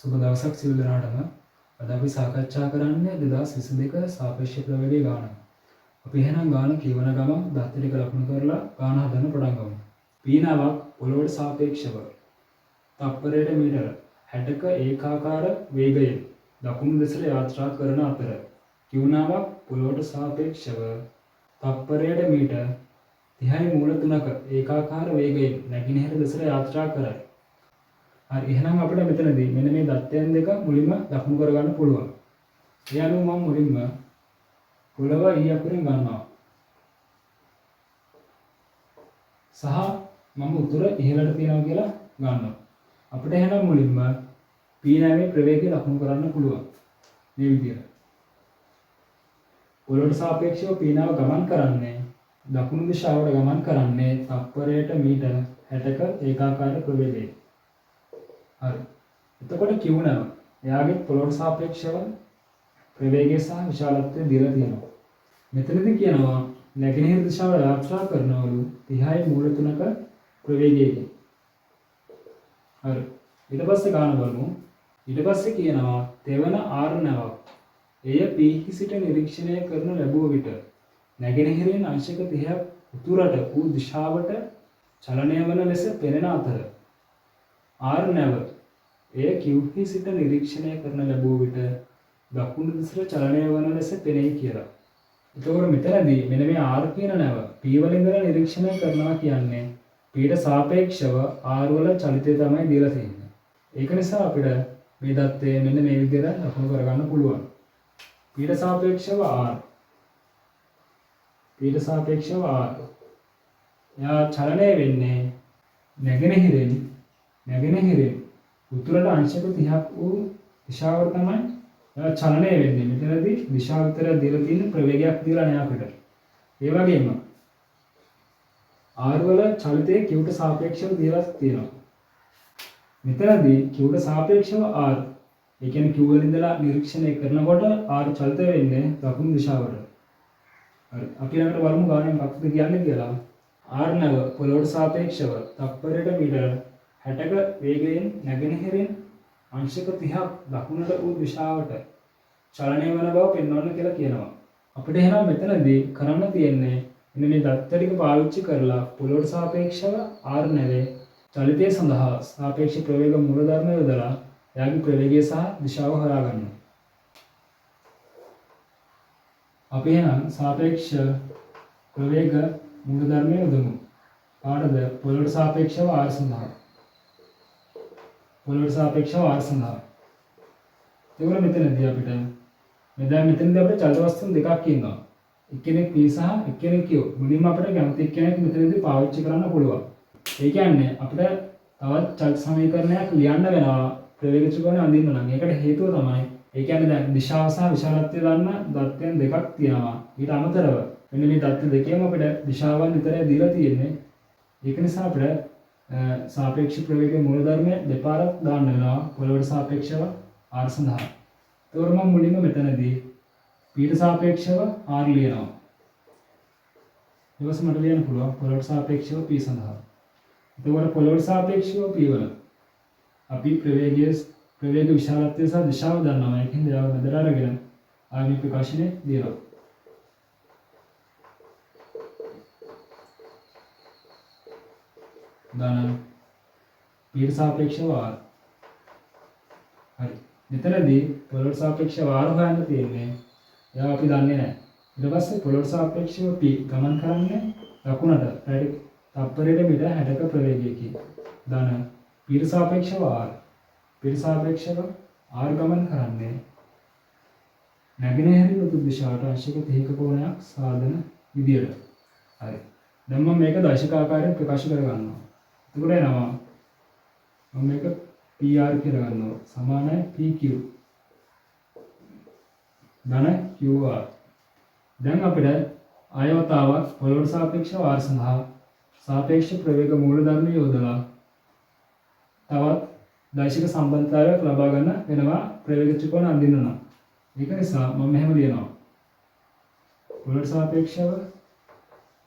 සුබ දවසක් සියලු දෙනාටම. අද අපි සාකච්ඡා කරන්නේ 2022 සාපේක්ෂ ප්‍රවේගය ගාන. අපි එහෙනම් ගාන කියවන ගමන් දත් ටික ලකුණු කරලා ගාන හදන්න පටන් ගමු. පීනාවක් පොළොවට සාපේක්ෂව තප්පරයට මීටර 60ක ඒකාකාර වේගයෙන් දකුණු දෙසට යාත්‍රා කරන අතර කියුණාවක් පොළොවට සාපේක්ෂව තප්පරයට මීටර 30.3ක ඒකාකාර වේගයෙන් නැගෙනහිර දෙසට යාත්‍රා කරයි. හරි එහෙනම් අපිට මෙතනදී මෙන්න මේ දත්තයන් දෙක මුලින්ම ලකුණු කරගන්න පුළුවන්. ඒ අනුව මම මුලින්ම පොළව E අකුරෙන් ගන්නවා. සහ මම උතුර ඉහළට තියනවා කියලා ගන්නවා. අපිට එහෙනම් මුලින්ම P නැමේ ප්‍රවේගය ලකුණු කරන්න පුළුවන්. මේ විදිහට. පොළොවට සාපේක්ෂව P නාව ගමන් කරන්නේ දකුණු දිශාවට ගමන් කරන්නේ තප්පරයට මීටර 60ක ඒකාකාර ප්‍රවේගයෙන්. හරි. එතකොට කියුණා එයාගේ පොළොවට සාපේක්ෂව ප්‍රවේගය සහ විශාලත්වය දීලා තියෙනවා. මෙතනදී කියනවා නැගෙනහිර දිශාවට යාත්‍රා කරනවලු 30.3ක ප්‍රවේගයකින්. හරි. ඊට පස්සේ ගාන බලමු. ඊට පස්සේ කියනවා තෙවන R නැවක්. එය P සිට නිරීක්ෂණය කරන ලැබුව විට නැගෙනහිරින් අංශක 30ක් උතුරට වූ දිශාවට චලනය වන ලෙස පෙනෙන අතර R නැව එය Q සිට නිරීක්ෂණය කරන ලැබුව විට දකුණු දිශට චලනය වන ලෙස පෙනෙයි කියලා. එතකොට මෙතනදී මෙන්න මේ R කියන නැව P වලින් ඉඳලා නිරීක්ෂණය කරනවා කියන්නේ P ට සාපේක්ෂව R වල චලිතය තමයි දීලා තියෙන්නේ. ඒක නිසා අපිට මේ දත්තය මෙන්න මේ විදිහට ලකුණු කරගන්න පුළුවන්. P ට සාපේක්ෂව R P ට සාපේක්ෂව R එයා චලනය වෙන්නේ නැගෙනහිරින් උතුරට අංශක 30ක් වූ දිශාවට තමයි චලනය වෙන්නේ. මෙතනදී දිශාව විතර දීලා තියෙන ප්‍රවේගයක් දීලා නැහැ අපිට. ඒ වගේම R වල චලිතය Q ට සාපේක්ෂව දීලා තියෙනවා. මෙතනදී Q ට සාපේක්ෂව R ඒ කියන්නේ Q වලින් ඉඳලා නිරීක්ෂණය කරනකොට R චලිත වෙන්නේ දකුණු දිශාවට. හරි. අපි ළඟට බලමු ගානේ මොකක්ද කියන්නේ කියලා. R නැව පොළොවට සාපේක්ෂව තප්පරයට මීටර 60ක වේගයෙන් නැගෙනහිරින් අංශක 30ක් දකුණට වූ දිශාවට චලනය වන බව පෙන්වන්න කියලා කියනවා. අපිට එහෙනම් මෙතනදී කරන්න තියෙන්නේ මෙන්න මේ දත්ත ටික පාවිච්චි කරලා පොළොවට සාපේක්ෂව R නැවේ චලිතය සඳහා සාපේක්ෂ ප්‍රවේග මූලධර්ම යොදලා එයාගේ ප්‍රවේගය සහ දිශාව හොයාගන්න. අපි එහෙනම් සාපේක්ෂ ප්‍රවේග මූලධර්මය යොදමු. පාඩද පොළොවට සාපේක්ෂව R සඳහා. පොළොවට සාපේක්ෂව R සඳහා. ඒවල මෙතනදී අපිට මෙතනදී අපිට චලිත වස්තුන් දෙකක් ඉන්නවා. එක්කෙනෙක් P සහ එක්කෙනෙක් Q. මුලින්ම අපිට කැමති එක්කෙනෙක් මෙතනදී පාවිච්චි කරන්න පුළුවන්. ඒ කියන්නේ අපිට තවත් චලිත සමීකරණයක් ලියන්න වෙනවා ප්‍රවේග ත්‍රිකෝණය අඳින්න නම්. ඒකට හේතුව තමයි ඒ කියන්නේ දැන් දිශාව සහ විශාලත්වය දන්න දත්තයන් දෙකක් තියෙනවා. ඊට අමතරව මෙන්න මේ දත්ත දෙකේම අපිට දිශාවන් විතරයි දීලා තියෙන්නේ. ඒක නිසා අපිට සාපේක්ෂ ප්‍රවේග මූලධර්මය දෙපාරක් දාන්න වෙනවා පොළොවට සාපේක්ෂව R සඳහා. ඒතකොට මම මුලින්ම මෙතනදී P ට සාපේක්ෂව R ලියනවා. ඊට පස්සේ මට ලියන්න පුළුවන් පොළොවට සාපේක්ෂව P සඳහා. එතකොට පොළොවට සාපේක්ෂව P වල අපි ප්‍රවේග විශාලත්වය සහ දිශාව දන්නවා. ඒකෙන් ඒවා බෙදලා අරගෙන ආගේ ප්‍රකාශනය දෙනවා. දාන P ට සාපේක්ෂව R. හරි. මෙතනදී පොළොවට සාපේක්ෂව R හොයන්න තියෙන්නේ. ඒවා අපි දන්නේ නැහැ. ඊට පස්සේ පොළොවට සාපේක්ෂව P ගමන් කරන්නේ දකුණට තප්පරයට මීටර 60ක ප්‍රවේගයකින්. දාන P ට සාපේක්ෂව R. P ට සාපේක්ෂව R ගමන් කරන්නේ නැගෙනහිර උතුරු දිශාවට අංශක 30ක කෝණයක් සාදන විදියට. හරි. දැන් මම මේක දශකාකාරයෙන් ප්‍රකාශ කරගන්නවා. එතකොට එනවා මම මේක PR කියලා ගන්නවා. සමානයි PQ. ධන QR. දැන් අපිට ආයවතාවක් පොළොවට සාපේක්ෂව R සඳහා සාපේක්ෂ ප්‍රවේග මූලධර්ම යොදලා තවත් දෛශික සම්බන්ධතාවයක් ලබා ගන්න වෙනවා ප්‍රවේග ත්‍රිකෝණ අඳින්න නම්. ඒක නිසා මම මෙහෙම ලියනවා. පොළොවට සාපේක්ෂව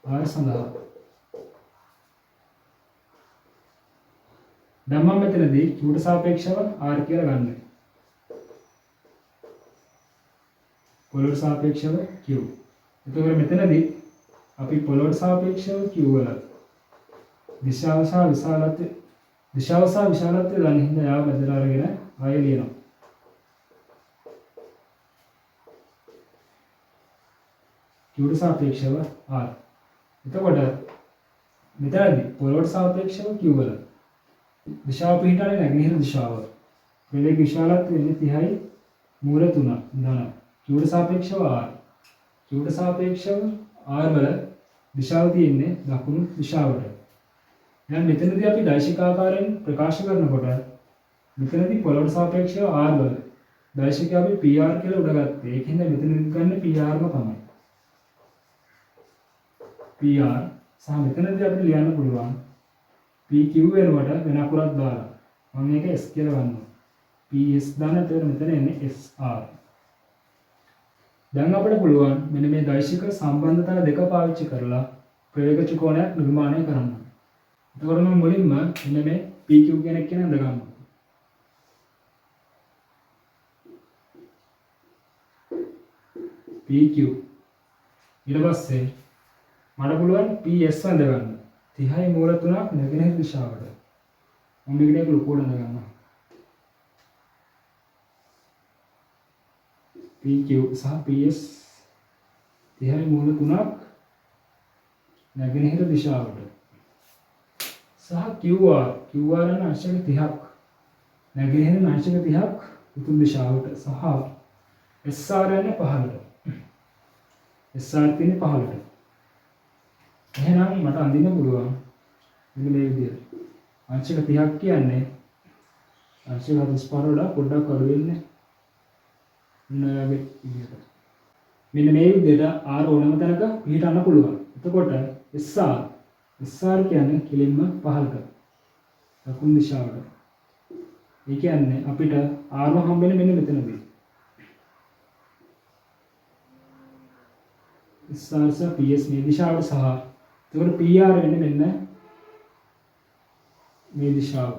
R සඳහා දැන් මම මෙතනදී q ට සාපේක්ෂව r කියලා ගන්නවා. පොළොවට සාපේක්ෂව q. එතකොට මෙතනදී අපි පොළොවට සාපේක්ෂව q වල දිශාව සහ විශාලත්වය ගන්න හින්දා යාව බෙදලා අරගෙන ආයෙ ලියනවා. q ට සාපේක්ෂව r. එතකොට මෙතනදී පොළොවට සාපේක්ෂව q වල දිශාව පිටානේ නැගෙනහිර දිශාව. පෙළේ විශාලත්වය වෙන්නේ 30යි මූල 3 ධන. q ට සාපේක්ෂව r. q ට සාපේක්ෂව r වල දිශාව තියෙන්නේ දකුණු දිශාවට. දැන් මෙතනදී අපි දෛශිකාකාරයෙන් ප්‍රකාශ කරනකොට මෙතනදී පොළොවට සාපේක්ෂව r වල දෛශිකය අපි pr කියලා උඩගත්තේ. ඒකින්ද මෙතනදී ගන්න pr ම තමයි. pr සහ මෙතනදී අපිට ලියන්න පුළුවන් pq වෙනුවට වෙන අකුරක් දාලා මම මේක s කියලා ගන්නවා. ps දාන්න එතකොට මෙතන එන්නේ sr. දැන් අපිට පුළුවන් මෙන්න මේ දෛශික සම්බන්ධතා දෙක පාවිච්චි කරලා ප්‍රවේග ත්‍රිකෝණයක් නිර්මාණය කරන්න. එතකොට මම මුලින්ම මෙන්න මේ pq කියන එක නඳ ගන්නවා. pq ඊට පස්සේ මට පුළුවන් ps වඳ ගන්න. 30යි මූල 3ක් නැගෙනහිර දිශාවට. මම මේකට ලොකුවට නඳ ගන්නවා. pq සහ ps 30යි මූල 3ක් නැගෙනහිර දිශාවට. සහ qr යන අංශක 30ක් නැගෙනහිර අංශක 30ක් උතුම් දිශාවට සහ sr යන පහළට. sr තියෙන්නේ පහළට. එහෙනම් මට අඳින්න පුළුවන් මෙන්න මේ විදිහට. අංශක 30ක් කියන්නේ අංශක 45 වඩා පොඩ්ඩක් අඩු වෙන්නේ. මෙන්න මේ විදිහට r ඕනම තැනක පිහිටන්න පුළුවන්. එතකොට sr කියන්නේ කෙලින්ම පහළට දකුණු දිශාවට. ඒ කියන්නේ අපිට r හම්බෙන්නේ මෙන්න මෙතනදී. sr සහ ps මේ දිශාවට සහ එතකොට pr වෙන්නේ මෙන්න මේ දිශාව.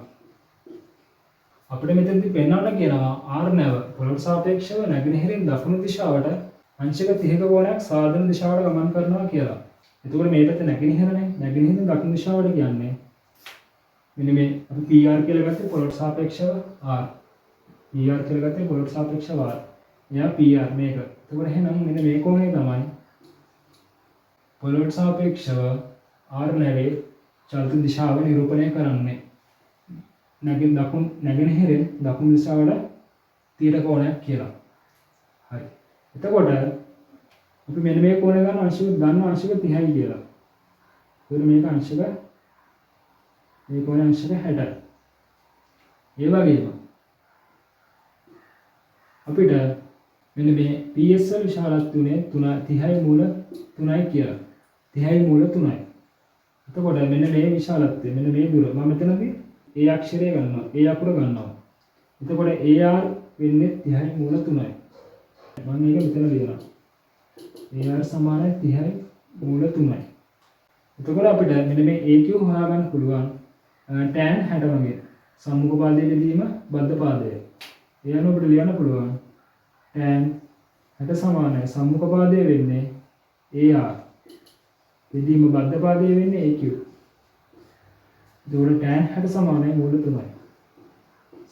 අපිට මෙතනදී පෙන්වන්න කියනවා r නැව පොළොවට සාපේක්ෂව නැගෙනහිරින් දකුණු දිශාවට අංශක 30ක කෝණයක් සාධන දිශාවට ගමන් කරනවා කියලා. එතකොට මේ පැත්ත නැගෙනහිරනේ. නැගෙනහිරින් දකුණු දිශාවට කියන්නේ මෙන්න මේ අපි pr කියලා ගත්තේ පොළොවට සාපේක්ෂව r. pr කියලා ගත්තේ පොළොවට සාපේක්ෂව r. එයා pr මේක. එතකොට එහෙනම් මෙන්න මේ කෝණය තමයි පොළොවට සාපේක්ෂව r නැවේ චලිත දිශාව නිරූපණය කරන්නේ. නැගෙනහිරින් දකුණු දිශාවට 30 කෝණයක් කියලා. හරි. එතකොට අපි මෙන්න මේ කෝණය ගන්න අංශක 30යි කියලා. එතකොට මේක අංශක මේ කෝණය අංශක 60යි. ඒ වගේම අපිට මෙන්න මේ ps වල විශාලත්වය 30යි මූල 3යි කියලා. 30යි මූල 3යි. එතකොට මෙන්න මේ විශාලත්වය මෙන්න මේ දුර මම මෙතනදී a අක්ෂරය ගන්නවා. a අකුර ගන්නවා. එතකොට ar වෙන්නේ 30යි මූල 3යි. මම මේක මෙතන ලියනවා. ar සමානයි 30යි මූල 3යි. එතකොට අපිට මෙන්න මේ aq හොයාගන්න පුළුවන් tan 60 වගේ සම්මුඛ පාදයේ බෙදීම බද්ධ පාදය. ඒ අනුව අපිට ලියන්න පුළුවන් tan 60 සමානයි සම්මුඛ පාදයේ වෙන්නේ ar බෙදීම බද්ධ පාදයේ වෙන්නේ aq. එතකොට tan 60 සමානයි මූල 3යි.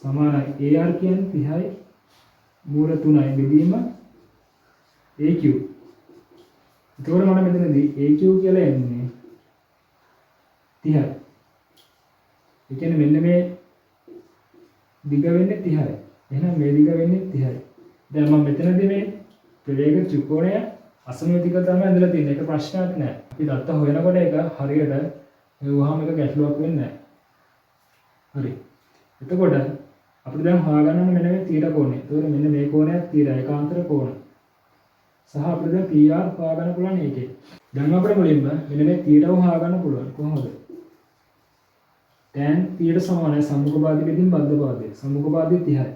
සමානයි ar කියන්නේ 30යි මූල 3යි බෙදීම aq. එතකොට මම මෙතනදී aq කියලා එන්නේ 30යි. ඒ කියන්නේ මෙන්න මේ දිග වෙන්නේ 30යි. එහෙනම් මේ දිග වෙන්නේ 30යි. දැන් මම මෙතනදී මේ ප්‍රවේග ත්‍රිකෝණය අසමමිතික තමයි ඇඳලා තියෙන්නේ. ඒක ප්‍රශ්නයක් නෑ. අපි දත්ත හොයනකොට ඒක හරියට මෙවුවාම එක ගැටලුවක් වෙන්නේ නෑ. හරි. එතකොට අපිට දැන් හොයාගන්න ඕනේ මෙන්න මේ තීර කෝණය. ඒතකොට මෙන්න මේ කෝණයක් තීර ඒකාන්තර කෝණ. සහ අපිට දැන් PR හොයාගන්න පුළුවන් ඒකේ. දැන් අපිට මුලින්ම මෙන්න මේ තීරව හොයාගන්න පුළුවන්. කොහොමද? tan තීර සමානයි සම්මුඛ පාදයේ බෙදීම බද්ධ පාදයේ. සම්මුඛ පාදයේ 30යි.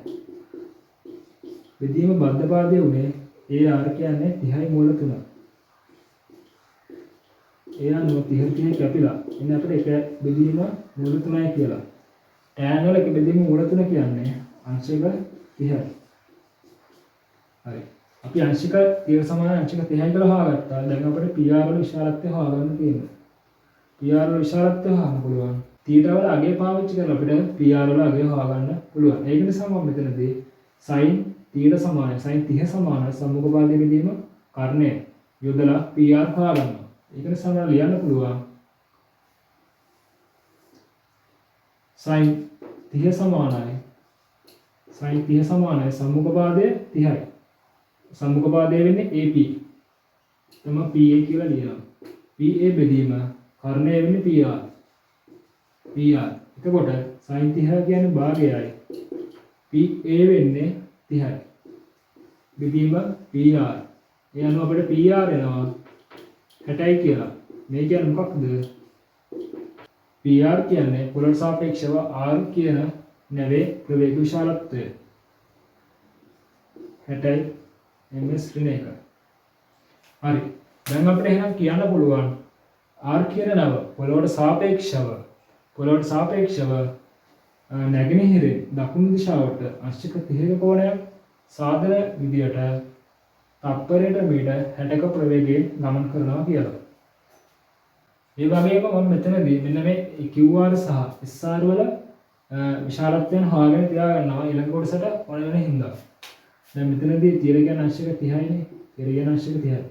බෙදීම බද්ධ පාදයේ උනේ AR කියන්නේ 30යි මූල 3. ඒ අනුව 30 කැපිලා ඉන්නේ අපිට එක බෙදීම මූල 3යි කියලා. tan වල එක බෙදීම මූල තුන කියන්නේ අංශක 30යි. හරි. අපි අංශක 30 සමාන අංශක 30යි කියලා හොයාගත්තා. දැන් අපිට PR වල විශාලත්වය හොයාගන්න තියෙනවා. PR වල විශාලත්වය හොයන්න පුළුවන්. θ වල අගය පාවිච්චි කරලා අපිට PR වල අගය හොයාගන්න පුළුවන්. ඒක නිසා මම මෙතනදී sin θ සමානයි sin 30 සමානයි සම්මුඛ පාදයේ බෙදීම කර්ණය යොදලා PR හොයාගන්නවා. ඒක නිසා මම ලියන්න පුළුවන් sin 30 සමානයි සම්මුඛ පාදයේ 30යි. සම්මුඛ පාදයේ වෙන්නේ AP. තමයි PA කියලා ලියනවා. PA බෙදීම කර්ණය වෙන්නේ PR. එතකොට sin 30 කියන්නේ භාගයයි. PA වෙන්නේ 30යි. බෙදීම PR. ඒ අනුව අපිට PR එනවා 60යි කියලා. මේ කියන්නේ මොකක්ද? PR කියන්නේ පොළොවට සාපේක්ෂව R කියන නැවේ ප්‍රවේග විශාලත්වය. 60යි ms ඍණ 1. හරි. දැන් අපිට එහෙනම් කියන්න පුළුවන් R කියන නව පොළොවට සාපේක්ෂව නැගෙනහිරින් දකුණු දිශාවට අංශක 30ක කෝණයක් සාධන විදියට තප්පරයට මීටර් 60ක ප්‍රවේගයෙන් ගමන් කරනවා කියලා. ඒ වගේම මම මෙතනදී මෙන්න මේ QR සහ SR වල විශාලත්වයන් හොයාගෙන තියාගන්නවා ඊළඟ කොටසට ඕන වෙන හින්දා. දැන් මෙතනදී තිර කියන අංශක 30යිනේ. තිර කියන අංශක 30යි.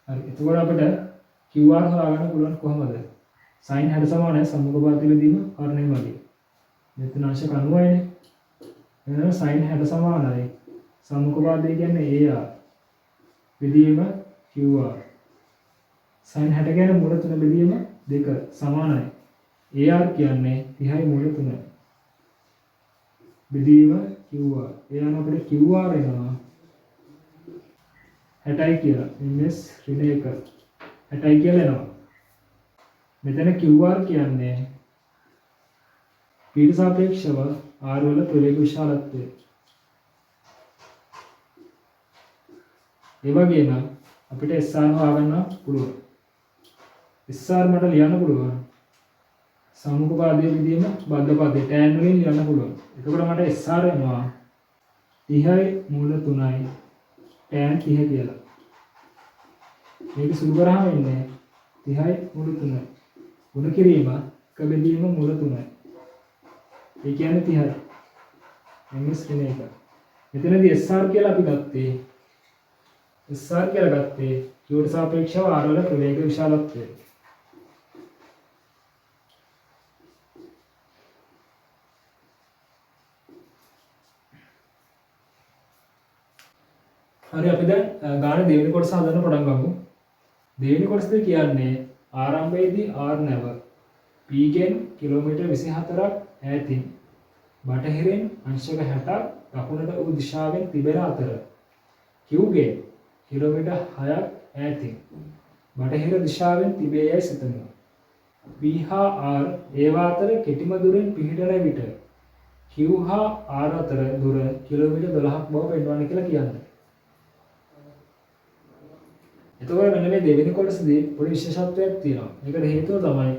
හරි. එතකොට අපිට QR හොයාගන්න පුළුවන් කොහොමද? sin 60 සමානයි සම්මුඛ පාදයේ බෙදීම කර්ණය වගේ. මෙතන අංශක 90යිනේ. එහෙනම් sin 60 සමානයි සම්මුඛ පාදයේ කියන්නේ AR බෙදීම QR. sin 60 කියන්නේ මූල තුන බෙදීම 2 සමානයි. AR කියන්නේ 30යි මූල තුන. බෙදීම QR. ඒ අනුව අපිට QR එනවා 60යි කියලා. ms ඍණ 1. 60යි කියලා එනවා. මෙතන QR කියන්නේ p ට සාපේක්ෂව R වල ප්‍රවේග විශාලත්වය. ඒ වගේම අපිට SR හොයාගන්න පුළුවන්. SR මට ලියන්න පුළුවන් සම්මුඛ පාදයේ බෙදීම බද්ධ පාදයේ tan වලින් ලියන්න පුළුවන්. එතකොට මට SR එනවා 30යි මූල 3යි tan 30 කියලා. මේක සුළු කරාම එන්නේ 30යි මූල 3යි. ගුණ කිරීම එක බෙදීම මූල 3යි. ඒ කියන්නේ 30යි. ms ඍණ 1. මෙතනදී SR කියලා අපි ගත්තේ q ට සාපේක්ෂව r වල ප්‍රවේග විශාලත්වය. හරි අපි දැන් ගාන දෙවෙනි කොටස හදන්න පටන් ගමු. දෙවෙනි කොටසද කියන්නේ ආරම්භයේදී r නැව p ගෙන් කිලෝමීටර් 24ක් ඈතින් බටහිරින් අංශක 60ක් දකුණට වූ දිශාවෙන් තිබෙන අතර q ගෙන් කිලෝමීටර් 6ක් ඈතින් බටහිර දිශාවෙන් තිබේ යයි සිතමු. p හා r ඒවා අතර කෙටිම දුරින් පිහිටන විට q හා r අතර දුර කිලෝමීටර් 12ක් බව පෙන්වන්න කියලා කියන්නේ. එතකොට මෙන්න මේ දෙවෙනි කොටසදී පොඩි විශේෂත්වයක් තියෙනවා. ඒකට හේතුව තමයි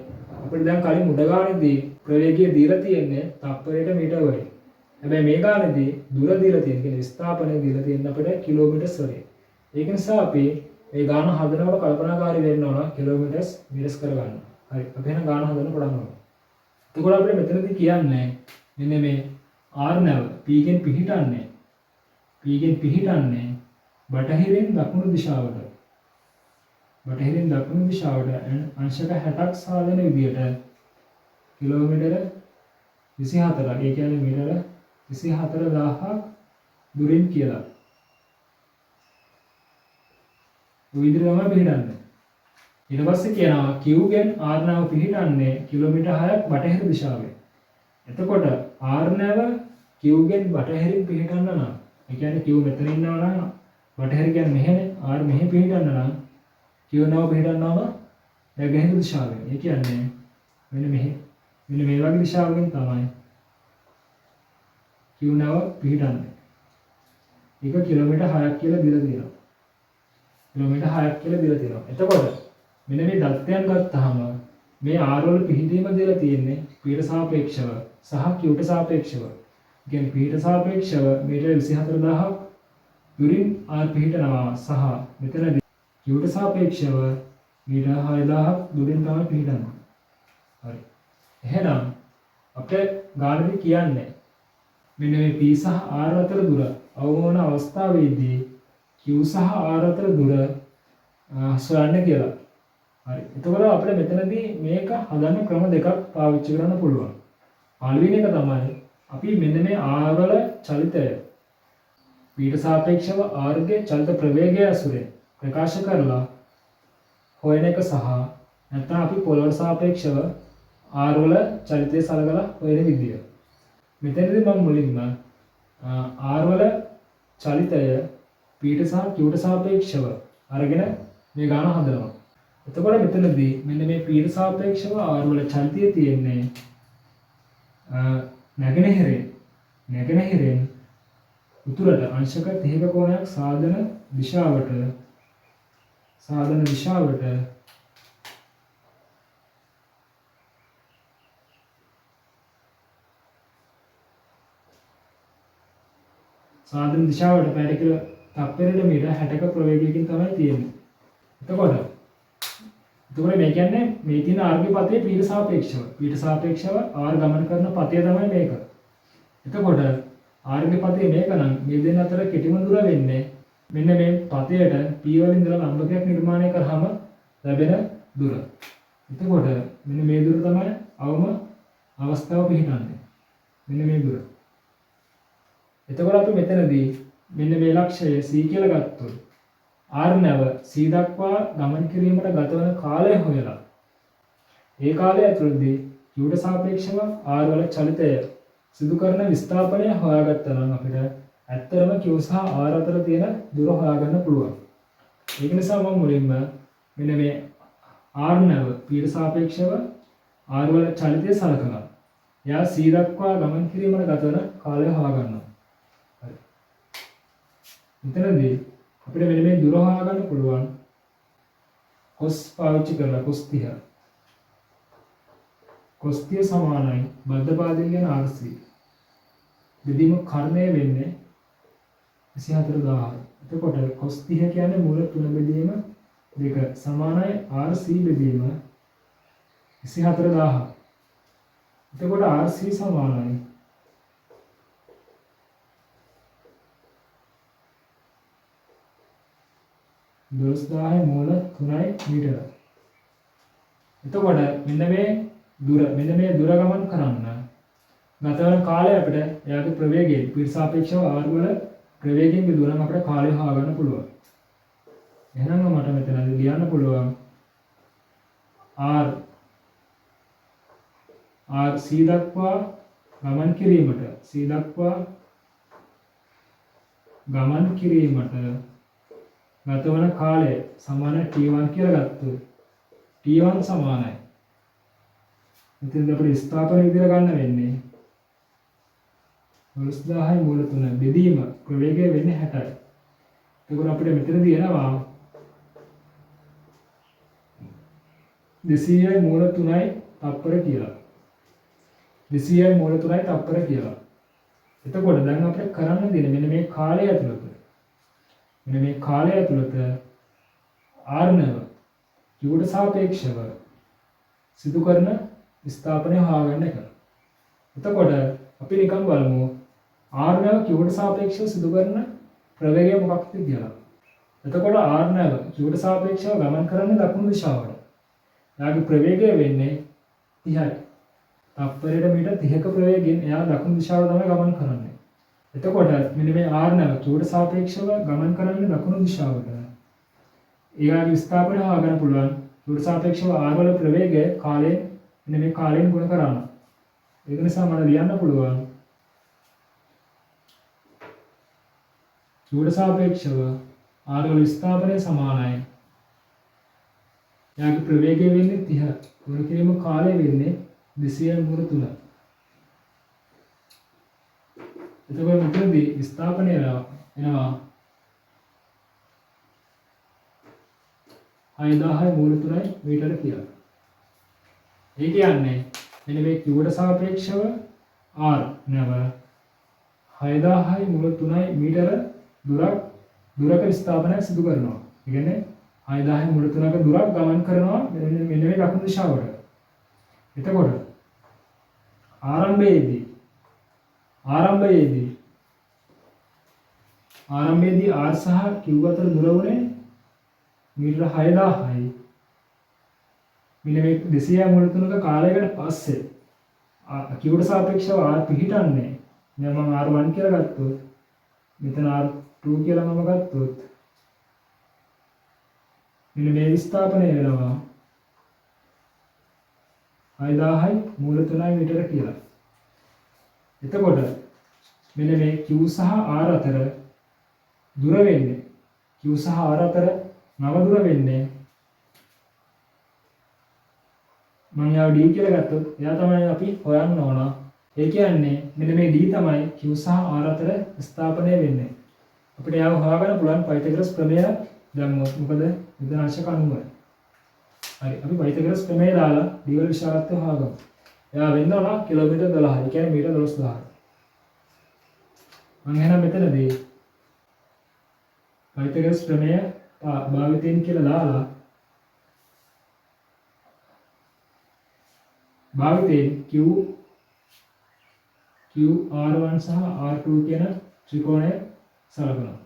අපිට දැන් කලින් මුඩ ගානේදී ප්‍රවේගය දීලා තියෙන්නේ තප්පරයට මීටර වලින්. හැබැයි මේ ගානේදී දුර දීලා තියෙන කියන්නේ විස්ථාපනය දීලා තියෙන අපිට කිලෝමීටර්ස් වලින්. ඒක නිසා අපි මේ ගාන හදනකොට කල්පනාකාරී වෙන්න ඕන කිලෝමීටර්ස් මීටර්ස් කරගන්න. හරි. අපි එහෙනම් ගාන හදන්න පටන් ගමු. එතකොට අපිට මෙතනදී කියන්නේ මෙන්න මේ r නැව p ගෙන් පිහිටන්නේ බටහිරින් දකුණු දිශාවට. බටහිරින් දකුණු දිශාවට අංශක 60ක් සාධන විදියට කිලෝමීටර 24ක් ඒ කියන්නේ මීටර 24000ක් දුරින් කියලා. විදිහටම පිහිටන්නේ. ඊට පස්සේ කියනවා q ගෙන් r නැව පිහිටන්නේ කිලෝමීටර 6ක් බටහිර දිශාවේ. එතකොට r නැව q ගෙන් බටහිරින් පිහිටන්න නම් ඒ කියන්නේ q මෙතන ඉන්නවා නම් බටහිර කියන්නේ මෙහෙනේ r මෙහෙ පිහිටන්න නම් q නැව පිහිටන්නවම නැගෙනහිර දිශාවෙන්. ඒ කියන්නේ මෙන්න මේ වගේ දිශාවකින් තමයි q නැව පිහිටන්නේ. ඒක කිලෝමීටර් 6ක් කියලා දීලා තියෙනවා. කිලෝමීටර් 6ක් කියලා දීලා තියෙනවා. එතකොට මෙන්න මේ දත්තයන් ගත්තාම මේ r වල පිහිටීම දීලා තියෙන්නේ p ට සාපේක්ෂව සහ q ට සාපේක්ෂව. කියන්නේ p ට සාපේක්ෂව මීටර 24000ක් දුරින් r පිහිටනවා සහ මෙතනදී q ට සාපේක්ෂව මීටර 6000ක් දුරින් තමයි පිහිටන්නේ. හරි. එහෙනම් අපිට ගානදී කියන්නේ මෙන්න මේ p සහ r අතර දුර අවම වන අවස්ථාවේදී q සහ r අතර දුර හොයන්න කියලා. හරි. එතකොට අපිට මෙතනදී මේක හදන්න ක්‍රම දෙකක් පාවිච්චි කරන්න පුළුවන්. පළවෙනි එක තමයි අපි මෙන්න මේ r වල චලිතය p ට සාපේක්ෂව r ගේ චලිත ප්‍රවේගය ඇසුරෙන් ප්‍රකාශ කරලා හොයන එක සහ නැත්නම් අපි පොළොවට සාපේක්ෂව r වල චලිතය සලකලා හොයන විදිය. මෙතනදී මම මුලින්ම r වල චලිතය p ට සහ q ට සාපේක්ෂව අරගෙන මේ ගාන හදනවා. එතකොට මෙතනදී මෙන්න මේ p ට සාපේක්ෂව r වල චලිතය තියෙන්නේ නැගෙනහිරෙන් උතුරට අංශක 30ක කෝණයක් සාධන දිශාවට සාධන දිශාවට පැය තප්පරයකට මීටර 60ක ප්‍රවේගයකින් තමයි තියෙන්නේ. එතකොට මේ කියන්නේ මේ තියෙන r ගේ පතේ p ට සාපේක්ෂව r ගමන් කරන පතය තමයි මේක. එතකොට r ගේ පතේ මේක නම් මේ දෙන්න අතර කෙටිම දුර වෙන්නේ මෙන්න මේ පතයට p වලින් ඉඳලා ලම්බකයක් නිර්මාණය කරාම ලැබෙන දුර. එතකොට මෙන්න මේ දුර තමයි අවම අවස්ථාව පිහිටන්නේ. මෙන්න මේ දුර. එතකොට අපි මෙතනදී මෙන්න මේ ලක්ෂය c කියලා ගත්තොත් r නැව c දක්වා ගමන් කිරීමට ගතවන කාලය හොයලා ඒ කාලය ඇතුළතදී q ට සාපේක්ෂව r වල චලිතය සිදු කරන විස්ථාපනය හොයාගත්තා නම් අපිට ඇත්තටම q සහ r අතර තියෙන දුර හොයාගන්න පුළුවන්. ඒක නිසා මම මුලින්ම මෙන්න මේ r නැව p ට සාපේක්ෂව r වල චලිතය සලකනවා. එයා c දක්වා ගමන් කිරීමට ගතවන කාලය හොයාගන්නවා. හරි. මෙතනදී අපිට මෙන්න මේ දුර හොයාගන්න පුළුවන් cos පාවිච්චි කරලා cos 30. cos 30 සමානයි බද්ධපාදයෙන් යන rc. බෙදීම කර්ණය වෙන්නේ 24000. එතකොට cos 30 කියන්නේ මූල 3 බෙදීම 2 සමානයි rc බෙදීම 24000. එතකොට rc සමානයි 12000 මූල 3යි මීටර. එතකොට මෙන්න මේ දුර ගමන් කරන්න ගතවන කාලය අපිට එයාගේ ප්‍රවේගයෙන් p ට සාපේක්ෂව r වල ප්‍රවේගයෙන් බෙදුවනම් අපිට කාලය හොයාගන්න පුළුවන්. එහෙනම් මට මෙතනදී ලියන්න පුළුවන් r c දක්වා ගමන් කිරීමට ගතවන කාලය සමාන t1 කියලා ගත්තොත් t1 සමානයි. මෙතනදී අපිට ස්ථාපන විදිහට ගන්න වෙන්නේ 12000 මූල 3 බෙදීම ප්‍රවේගය වෙන්නේ 60යි. එතකොට අපිට මෙතනදී එනවා 200යි මූල 3යි තප්පර කියලා. 200යි මූල 3යි තප්පර කියලා. එතකොට දැන් අපිට කරන්න දෙන මෙන්න මේ කාලය ඇතුළත r නැව q ට සාපේක්ෂව සිදු කරන විස්ථාපනය හොයාගන්න එක. එතකොට අපි නිකන් බලමු r නැව q ට සාපේක්ෂව සිදු කරන ප්‍රවේගය මොකක්ද කියලා. එතකොට r නැව q ට සාපේක්ෂව ගමන් කරන්නේ දකුණු දිශාවට. එයාගේ ප්‍රවේගය වෙන්නේ 30යි. තප්පරයට මීටර 30ක ප්‍රවේගයෙන් එයා දකුණු දිශාවට තමයි ගමන් කරන්නේ. එතකොට මෙන්න මේ r නැව q ට සාපේක්ෂව ගමන් කරන්නේ දකුණු දිශාවට. ඒගාගේ විස්ථාපනය හොයාගන්න පුළුවන් q ට සාපේක්ෂව r වල ප්‍රවේගය කාලයෙන් මෙන්න මේ කාලයෙන් ගුණ කරනවා. ඒක නිසා මට ලියන්න පුළුවන් q ට සාපේක්ෂව r වල විස්ථාපනය සමානයි. එයාගේ ප්‍රවේගය වෙන්නේ 30. ගුණ කිරීම කාලය වෙන්නේ 200 මූල 3. එතකොට මෙතනදී විස්ථාපනය එනවා 6000 මූල 3යි මීටර කියලා. ඒ කියන්නේ මෙන්න මේ q ට සාපේක්ෂව r නැව 6000යි මුල 3යි මීටර දුරක විස්ථාපනයක් සිදු කරනවා. ඒ කියන්නේ 6000යි මුල 3ක දුරක් ගමන් කරනවා මෙන්න මේ දකුණු දිශාවට. එතකොට ආරම්භයේදී r සහ q අතර දුර උනේ මීටර 6000යි. මෙන්න මේ 200 මුල 3ක කාලයකට පස්සේ q ට සාපේක්ෂව r පිහිටන්නේ. දැන් මම r1 කියලා ගත්තොත් මෙතන r2 කියලා මම ගත්තොත් මෙන්න මේ විස්ථාපනය වෙනවා 6000යි මූල 3යි මීටර කියලා. එතකොට මෙන්න මේ q සහ r අතර දුර වෙන්නේ q සහ r අතර නව දුර වෙන්නේ මම යාව d කියලා ගත්තොත් එයා තමයි අපි හොයන්න ඕන. ඒ කියන්නේ මෙන්න මේ d තමයි q සහ r අතර ස්ථාපනය වෙන්නේ. අපිට යාව හොයාගන්න පුළුවන් පයිතගොරස් ප්‍රමේය දැම්මොත්. මොකද විද්‍යාංශක අනුව. හරි අපි පයිතගොරස් ප්‍රමේය දාලා d වල විශාලත්වය හොයාගමු. එයා වෙන්න ඕන කිලෝමීටර් 12. ඒ කියන්නේ මීටර 12000. මම එහෙනම් මෙතනදී පයිතගොරස් ප්‍රමේය භාවිතයෙන් කියලා දාලා භාවිතයෙන් QR1 සහ R2 කියන ත්‍රිකෝණය සලකනවා.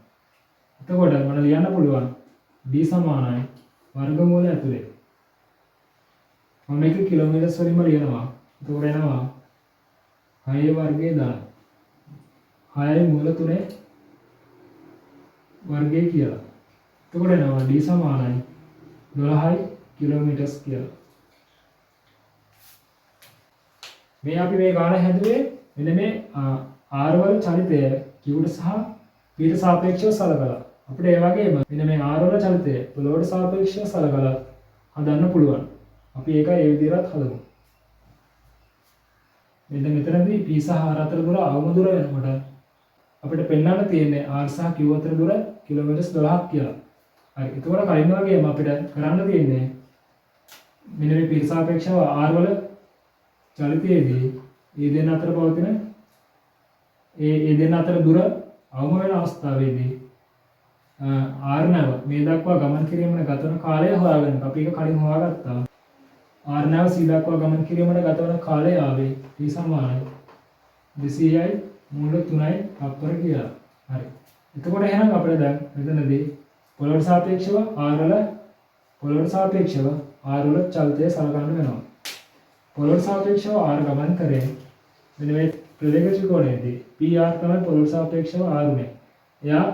එතකොට මම ලියන්න පුළුවන් d සමානයි වර්ගමූල ඇතුලේ මම මේක කිලෝමීටර්ස් වලින්ම ලියනවා. එතකොට එනවා 6 වර්ගය දාන 6යි මූල 3 වර්ගය කියලා. එතකොට එනවා d සමානයි 12යි කිලෝමීටර්ස් කියලා. මේ අපි මේ ගාන හැදුවේ මෙන්න මේ r වල චලිතය q ට සහ p ට සාපේක්ෂව සලකලා. අපිට ඒ වගේම මෙන්න මේ r වල චලිතය පොළොවට සාපේක්ෂව සලකලා හදන්න පුළුවන්. අපි ඒක ඒ විදිහට හදමු. මෙන්න මෙතනදී p සහ r අතර දුර අවම දුර වෙනකොට අපිට පෙන්වන්න තියෙන්නේ r සහ q අතර දුර කිලෝමීටර් 12ක් කියලා. හරි. ඒකවල කලින් වගේම අපිට කරන්න තියෙන්නේ මෙන්න මේ p සාපේක්ෂව r වල චලිතයේදී ඒ දෙන්න අතර පවතින ඒ දෙන්න අතර දුර අවම වෙන අවස්ථාවේදී r නැව මේ දක්වා ගමන් කිරීමට ගත වන කාලය හොයාගන්න. අපි ඒක කලින් හොයාගත්තා. r නැව c දක්වා ගමන් කිරීමට ගත වන කාලය ආවේ t සමානයි 200යි මූල 3යි තප්පර කියලා. හරි. එතකොට එහෙනම් අපිට දැන් මෙතනදී පොළොවට සාපේක්ෂව r වල චලිතය සලකන්න වෙනවා. පොළොවට සාපේක්ෂව r ගමන් කරේ මෙන්න මේ ප්‍රවේග ත්‍රිකෝණයේදී PR තමයි පොළොවට සාපේක්ෂව r උනේ. එයා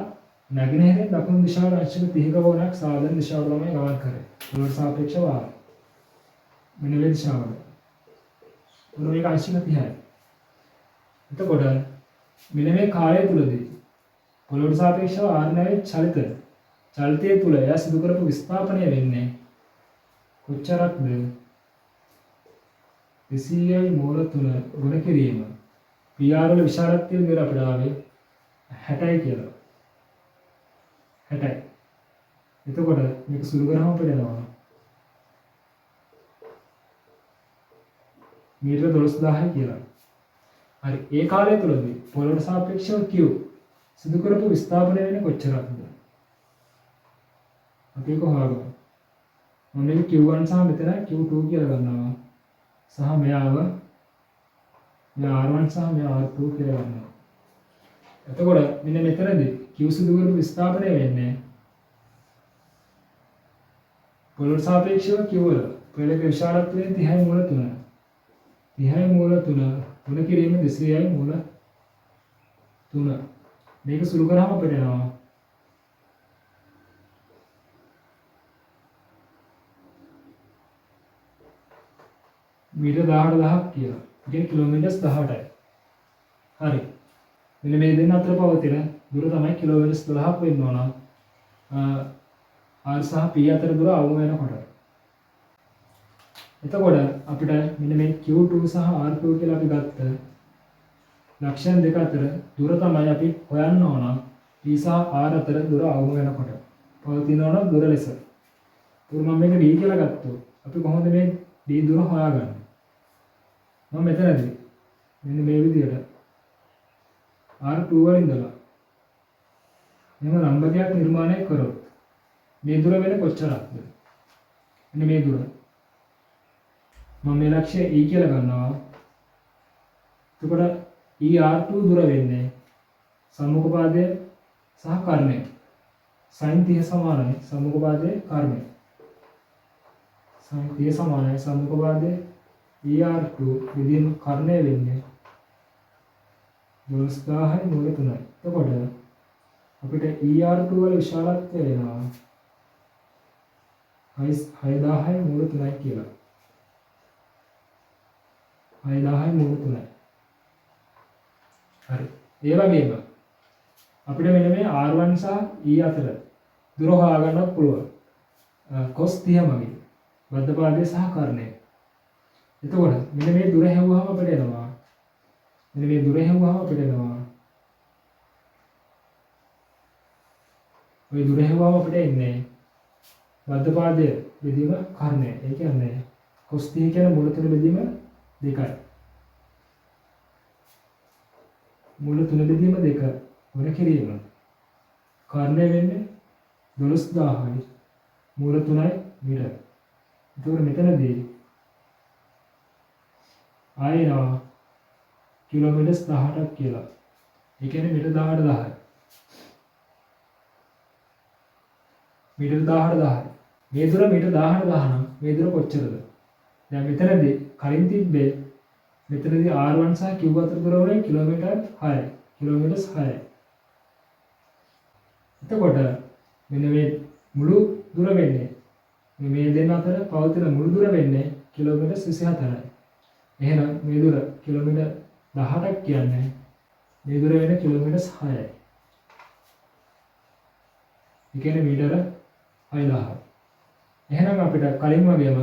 නැගෙනහිරින් දකුණු දිශාවට අංශක 30ක වුණක් සාධන දිශාවට තමයි ගමන් කරේ. පොළොවට සාපේක්ෂව r. මෙන්න මේ දිශාවට. උන මේක අංශක 30යි. එතකොට මෙන්න මේ කාලය තුලදී පොළොවට සාපේක්ෂව r නැවේ චලිතය තුල එයා සිදු කරපු විස්ථාපනය වෙන්නේ කොච්චරක්ද? 200යි මූල 3 ගුණ කිරීම PR වල විශාලත්වය විතර අපිට ආවේ 60යි කියලා. 60යි. එතකොට මේක සුළු කරාම අපිට එනවා මීටර 12000යි කියලා. හරි. ඒ කාලය තුලදී පොළොවට සාපේක්ෂව Q සිදු කරපු විස්ථාපනය වෙන්නේ කොච්චරක්ද? අපි ඒක හොයාගමු. මම මේක Q1 සහ මෙතන Q2 කියලා ගන්නවා. සහ මෙයාව R1 සහ R2 කියලා ගන්නවා. එතකොට මෙන්න මෙතනදී Q සිදු කරපු විස්ථාපනය වෙන්නේ පොළොවට සාපේක්ෂව Q වල පෙළක විශාලත්වය 30යි මූල 3. 30යි මූල 3 ගුණ කිරීම 200යි මූල 3. මේක සුළු කරාම අපිට එනවා මීටර 18000ක් කියලා. ඒ කිලෝමීටර්ස් 18යි. හරි. මෙන්න මේ දෙන්න අතර පවතින දුර තමයි කිලෝමීටර්ස් 12ක් වෙන්න ඕන. r සහ p අතර දුර අවම වෙනකොට. එතකොට අපිට මෙන්න මේ Q2 සහ R2 කියලා අපි ගත්ත ලක්ෂණ දෙක අතර දුර තමයි අපි හොයන්න ඕන. p සහ r අතර දුර අවම වෙනකොට පවතින දුර ලෙස. මම මේක d කියලා ගත්තොත් අපි කොහොමද මේ d දුර හොයාගන්නේ? මම මෙතනදී මෙන්න මේ විදිහට R2 වලින් ඉඳලා මෙම ලම්බකයක් නිර්මාණය කරොත් මේ දුර වෙන කොච්චරක්ද? මෙන්න මේ දුර. මම මේ ලක්ෂ්‍ය E කියලා ගන්නවා. එතකොට ER2 දුර වෙන්නේ සම්මුඛ පාදය සහ කර්ණය. sin 30 සමානයි සම්මුඛ පාදයේ කර්ණය. sin 30 සමානයි සම්මුඛ පාදයේ ER2 විදිහම කර්ණය වෙන්නේ 12000යි මූල 3යි. එතකොට අපිට ER2 වල විශාලත්වය වෙනවා 6000යි මූල 3යි කියලා. 6000යි මූල 3යි. හරි. ඒ වගේම අපිට මෙන්න මේ R1 සහ E අතර දුර හොයාගන්නත් පුළුවන්. cos 30 මගින් බද්ධ පාදයේ සහ කර්ණය. එතකොට මෙන්න මේ දුර හැවුවාම අපිට එනවා. මෙන්න මේ දුර හැවුවාම අපිට එනවා. ඔය දුර හැවුවාම අපිට එන්නේ බද්ධ පාදයේ බෙදීම කර්ණය. ඒ කියන්නේ cos 30 කියන මූල 3 බෙදීම 2යි. මූල 3 බෙදීම 2 වන කිරීම. කර්ණය වෙන්නේ 12000යි මූල 3යි මීටර. එතකොට මෙතනදී ආයෙනවා කිලෝමීටර් 18ක් කියලා. ඒ කියන්නේ මීටර 18000යි. මීටර 18000යි. මේ දුර මීටර 18000 නම් මේ දුර කොච්චරද? දැන් මෙතනදී කලින් තිබ්බේ මෙතනදී R1 සහ Q අතර දුර වුණේ කිලෝමීටර් 6යි. කිලෝමීටර් 6යි. එතකොට මෙන්න මේ මුළු දුර වෙන්නේ මේ දෙන්න අතර පවතින මුළු දුර වෙන්නේ කිලෝමීටර් 24යි. එහෙනම් මේ දුර කිලෝමීටර් 18ක් කියන්නේ මේ දුර වෙන්නේ කිලෝමීටර් 6යි. ඒ කියන්නේ මීටර 6000. එහෙනම් අපිට කලින් වගේම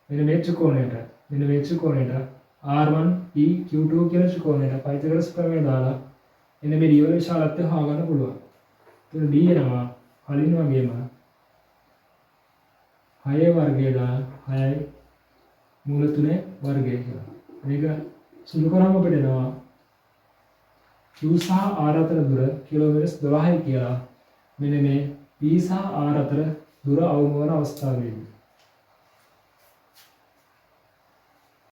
මෙන්න මේ ත්‍රිකෝණයට R1 E Q2 කියන ත්‍රිකෝණයට පයිතගොරස් ප්‍රමේය දාලා එන්න මේ D වල විශාලත්වය හොයාගන්න පුළුවන්. එතකොට D එනවා කලින් වගේම 6 වර්ගය දාලා 6යි මූල 3 වර්ගය කියලා. මේක සුළු කරාම අපිට එනවා Q සහ R අතර දුර කිලෝමීටර් 12යි කියලා. මෙන්න මේ P සහ R අතර දුර අවම වන අවස්ථාවේදී